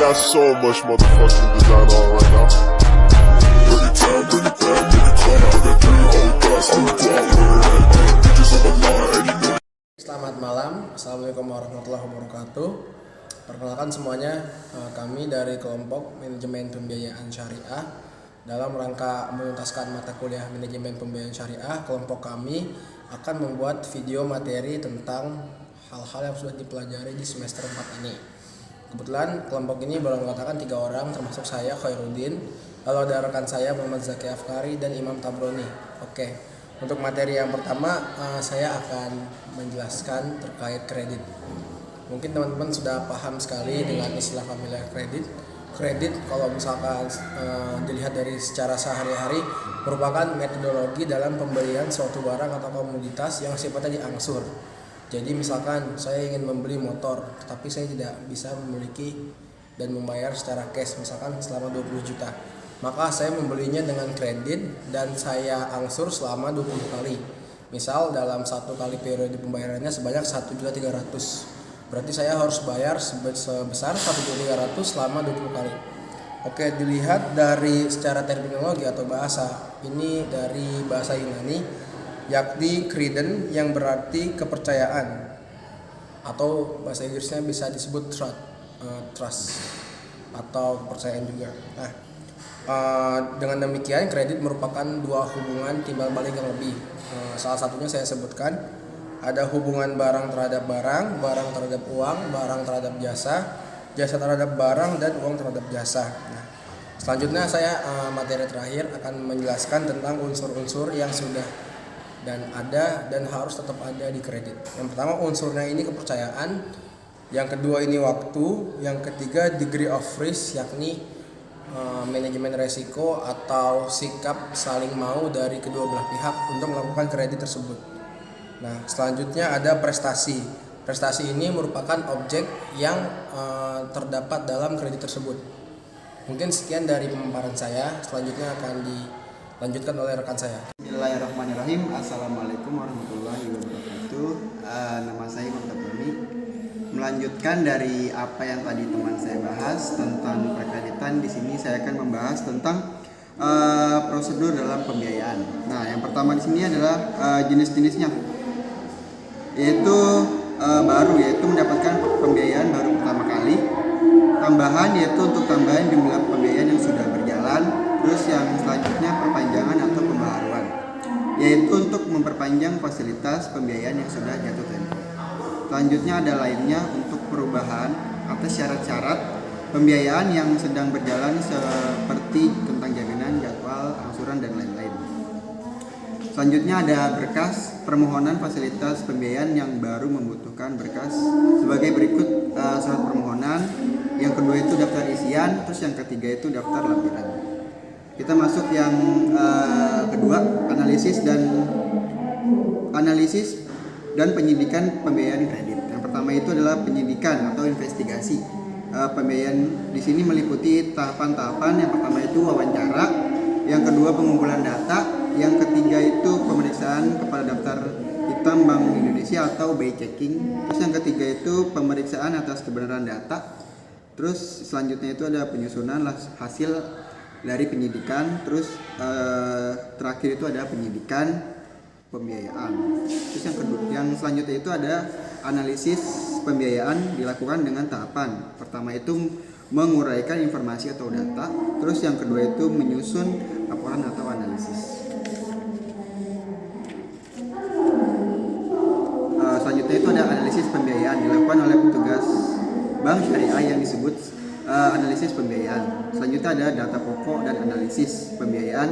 got so much motherfucking design on right now. Bring it down, bring it down, bring it down. I got 3 whole thoughts on the block. Bitches on my line, and you know. Selamat malam, Assalamualaikum warahmatullahi wabarakatuh. Perkenalkan semuanya, kami dari kelompok Manajemen Pembiayaan Syariah. Dalam rangka menuntaskan mata kuliah Manajemen Pembiayaan Syariah, kelompok kami akan membuat video materi tentang hal-hal yang sudah dipelajari di semester 4 ini. Kebetulan kelompok ini beranggotakan 3 orang, termasuk saya, Khairuddin. Lalu ada rekan saya, Muhammad Zaki Afkari, dan Imam Tabroni. Oke, untuk materi yang pertama, saya akan menjelaskan terkait kredit. Mungkin teman-teman sudah paham sekali dengan istilah familiar kredit. Kredit kalau misalkan dilihat dari secara sehari-hari merupakan metodologi dalam pembelian suatu barang atau komoditas yang sifatnya diangsur. Jadi misalkan saya ingin membeli motor, tetapi saya tidak bisa memiliki dan membayar secara cash misalkan selama 20 juta. Maka saya membelinya dengan kredit dan saya angsur selama 20 kali. Misal dalam 1 kali periode pembayarannya sebanyak 1.300.000. Berarti saya harus bayar sebesar 1.300.000 selama 20 kali. Oke, dilihat dari secara terminologi atau bahasa. Ini dari bahasa Yunani, yakni kriden yang berarti kepercayaan. Atau bahasa Inggrisnya bisa disebut trust atau kepercayaan juga. Nah, dengan demikian kredit merupakan 2 hubungan timbal balik yang lebih. Salah satunya saya sebutkan, ada hubungan barang terhadap barang, barang terhadap uang, barang terhadap jasa, jasa terhadap barang, dan uang terhadap jasa. Nah, selanjutnya saya materi terakhir akan menjelaskan tentang unsur-unsur yang sudah dan ada dan harus tetap ada di kredit. Yang pertama unsurnya ini kepercayaan, yang kedua ini waktu, yang ketiga degree of risk yakni manajemen resiko atau sikap saling mau dari kedua belah pihak untuk melakukan kredit tersebut. Nah, selanjutnya ada prestasi. Prestasi ini merupakan objek yang terdapat dalam kredit tersebut. Mungkin sekian dari pemaparan saya. Selanjutnya akan dilanjutkan oleh rekan saya. Bismillahirrahmanirrahim. Assalamualaikum warahmatullahi wabarakatuh. Nama saya Imam Tabroni. Melanjutkan dari apa yang tadi teman saya bahas tentang perkreditan, di sini saya akan membahas tentang prosedur dalam pembiayaan. Nah, yang pertama di sini adalah jenis-jenisnya. Yaitu yaitu mendapatkan pembiayaan baru pertama kali, tambahan yaitu untuk tambahan jumlah pembiayaan yang sudah berjalan, terus yang selanjutnya perpanjangan atau pembaharuan, yaitu untuk memperpanjang fasilitas pembiayaan yang sudah jatuh tempo. Selanjutnya ada lainnya untuk perubahan atas syarat-syarat pembiayaan yang sedang berjalan seperti tentang jaminan, jadwal, angsuran, dan lain-lain. Selanjutnya ada berkas permohonan fasilitas pembiayaan yang baru membutuhkan berkas sebagai berikut: surat permohonan, yang kedua itu daftar isian, terus yang ketiga itu daftar lampiran. Kita masuk yang kedua, analisis dan penyidikan pembiayaan kredit. Yang pertama itu adalah penyidikan atau investigasi. Pembiayaan di sini meliputi tahapan-tahapan. Yang pertama itu wawancara, yang kedua pengumpulan data, yang ketiga itu pemeriksaan kepada daftar hitam Bank Indonesia atau BI checking. Terus yang ketiga itu pemeriksaan atas kebenaran data. Terus selanjutnya itu ada penyusunan hasil dari penyidikan. Terus terakhir itu ada penyidikan pembiayaan. Terus yang selanjutnya itu ada analisis pembiayaan dilakukan dengan tahapan. Pertama itu menguraikan informasi atau data. Terus yang kedua itu menyusun laporan atau analisis. Selanjutnya itu ada analisis pembiayaan dilakukan oleh petugas bank syariah yang disebut analisis pembiayaan. Selanjutnya ada data pokok dan analisis pembiayaan.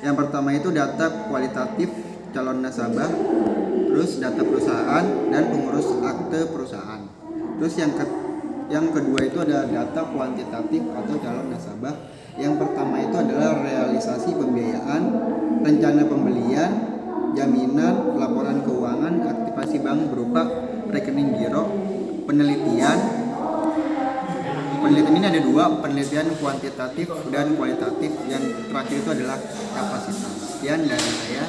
Yang pertama itu data kualitatif calon nasabah, terus data perusahaan dan pengurus akte perusahaan. Terus yang kedua itu ada data kuantitatif atau calon nasabah. Yang pertama itu adalah realisasi pembiayaan, rencana pembelian, jaminan, laporan keuangan, aktivasi bank berupa rekening giro, penelitian. Penelitian ini ada 2, penelitian kuantitatif dan kualitatif. Yang terakhir itu adalah kapasitas. Sekian dari saya.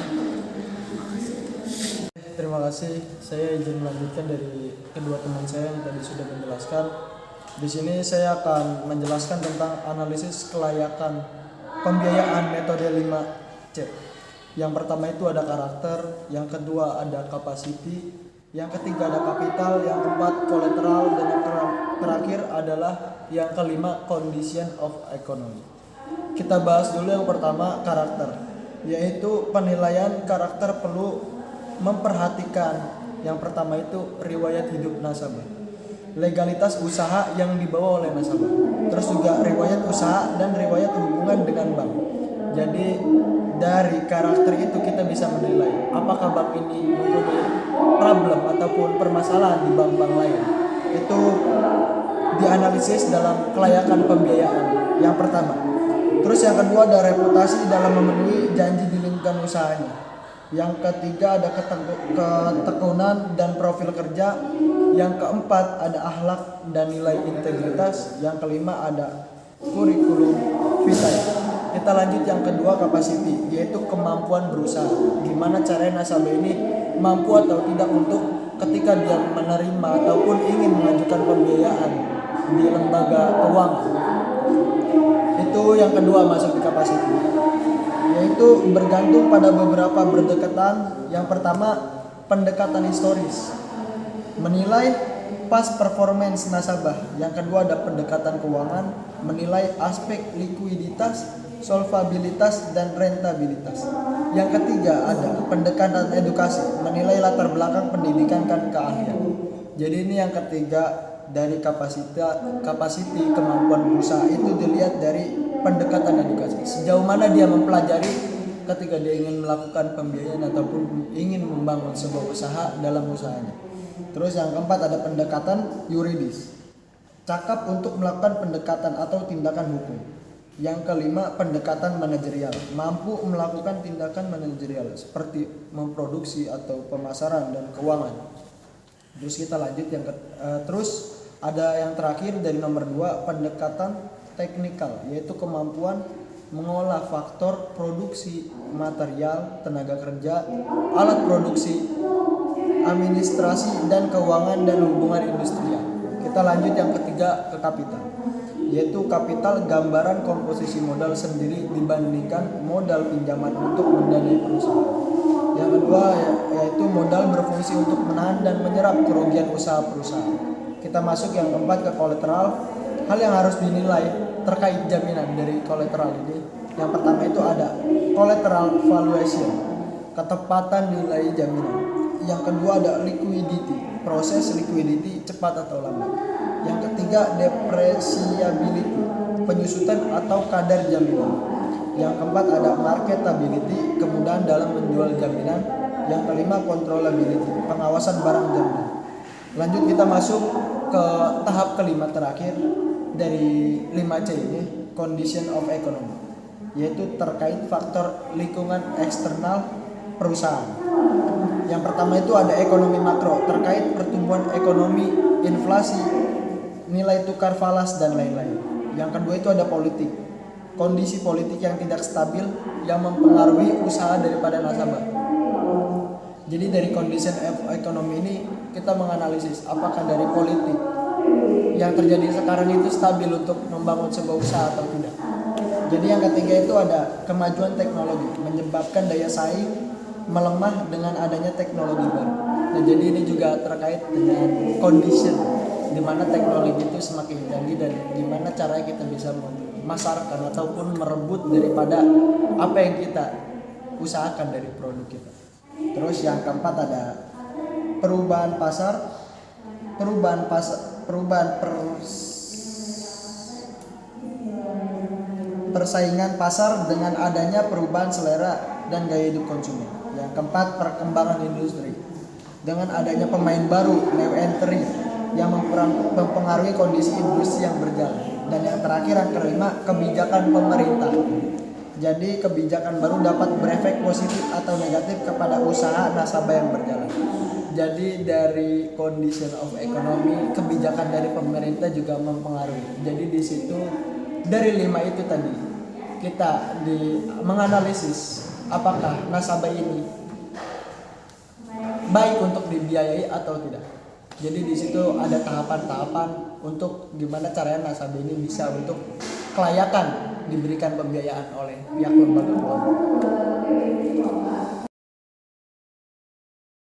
Terima kasih. Saya izin melanjutkan dari kedua teman saya yang tadi sudah menjelaskan. Di sini saya akan menjelaskan tentang analisis kelayakan pembiayaan metode 5C. Yang pertama itu ada karakter, yang kedua ada capacity, yang ketiga ada kapital, yang keempat kolateral, dan yang terakhir adalah yang kelima condition of economy. Kita bahas dulu yang pertama karakter, yaitu penilaian karakter perlu memperhatikan yang pertama itu riwayat hidup nasabah, legalitas usaha yang dibawa oleh nasabah, terus juga riwayat usaha dan riwayat hubungan dengan bank. Jadi dari karakter itu kita bisa menilai apakah bank ini mempunyai problem ataupun permasalahan di bank-bank lain. Itu dianalisis dalam kelayakan pembiayaan yang pertama. Terus yang kedua ada reputasi dalam memenuhi janji di lingkungan usahanya. Yang ketiga ada ketekunan dan profil kerja. Yang keempat ada akhlak dan nilai integritas. Yang kelima ada kurikulum vitae. Kita lanjut yang kedua capacity, yaitu kemampuan berusaha. Gimana caranya nasabah ini mampu atau tidak untuk ketika dia menerima ataupun ingin mengajukan pembiayaan di lembaga keuangan. Itu yang kedua masuk di capacity, yaitu bergantung pada beberapa berdekatan. Yang pertama pendekatan historis, menilai past performance nasabah. Yang kedua ada pendekatan keuangan, menilai aspek likuiditas, solvabilitas, dan rentabilitas. Yang ketiga ada pendekatan edukasi, menilai latar belakang pendidikan dan keahlian. Jadi ini yang ketiga dari kapasiti kemampuan berusaha itu dilihat dari pendekatan edukasi. Sejauh mana dia mempelajari ketika dia ingin melakukan pembiayaan ataupun ingin membangun sebuah usaha dalam usahanya. Terus yang keempat ada pendekatan yuridis, cakap untuk melakukan pendekatan atau tindakan hukum. Yang kelima pendekatan manajerial, mampu melakukan tindakan manajerial seperti memproduksi atau pemasaran dan keuangan. Terus kita lanjut terus ada yang terakhir dari nomor 2 pendekatan teknikal, yaitu kemampuan mengolah faktor produksi material, tenaga kerja, alat produksi, administrasi dan keuangan dan hubungan industrial. Kita lanjut yang ketiga ke kapital, yaitu kapital gambaran komposisi modal sendiri dibandingkan modal pinjaman untuk mendanai perusahaan. Yang kedua yaitu modal berfungsi untuk menahan dan menyerap kerugian usaha perusahaan. Kita masuk yang keempat ke kolateral. Hal yang harus dinilai terkait jaminan dari kolateral ini. Yang pertama itu ada collateral valuation, ketepatan nilai jaminan. Yang kedua ada liquidity, proses liquidity cepat atau lambat. Yang ketiga depreciability, penyusutan atau kadar jaminan. Yang keempat ada marketability, kemudahan dalam menjual jaminan. Yang kelima controllability, pengawasan barang jaminan. Lanjut kita masuk ke tahap kelima terakhir dari 5C ini, condition of economy, yaitu terkait faktor lingkungan eksternal perusahaan. Yang pertama itu ada ekonomi makro, terkait pertumbuhan ekonomi, inflasi, nilai tukar falas, dan lain-lain. Yang kedua itu ada politik, kondisi politik yang tidak stabil yang mempengaruhi usaha daripada nasabah. Jadi dari condition of economy ini kita menganalisis apakah dari politik yang terjadi sekarang itu stabil untuk membangun sebuah usaha atau tidak. Jadi yang ketiga itu ada kemajuan teknologi menyebabkan daya saing melemah dengan adanya teknologi baru. Nah, jadi ini juga terkait dengan condition di mana teknologi itu semakin canggih dan gimana caranya kita bisa memasarkan ataupun merebut daripada apa yang kita usahakan dari produk kita. Terus yang keempat ada persaingan pasar dengan adanya perubahan selera dan gaya hidup konsumen. Yang keempat perkembangan industri dengan adanya pemain baru, new entry, yang mempengaruhi kondisi industri yang berjalan. Dan yang terakhir yang kelima kebijakan pemerintah. Jadi kebijakan baru dapat berefek positif atau negatif kepada usaha nasabah yang berjalan. Jadi dari condition of economy, kebijakan dari pemerintah juga mempengaruhi. Jadi di situ dari 5 itu tadi kita menganalisis apakah nasabah ini baik untuk dibiayai atau tidak. Jadi di situ ada tahapan-tahapan untuk gimana caranya nasabah ini bisa untuk kelayakan diberikan pembiayaan oleh pihak lembaga keuangan.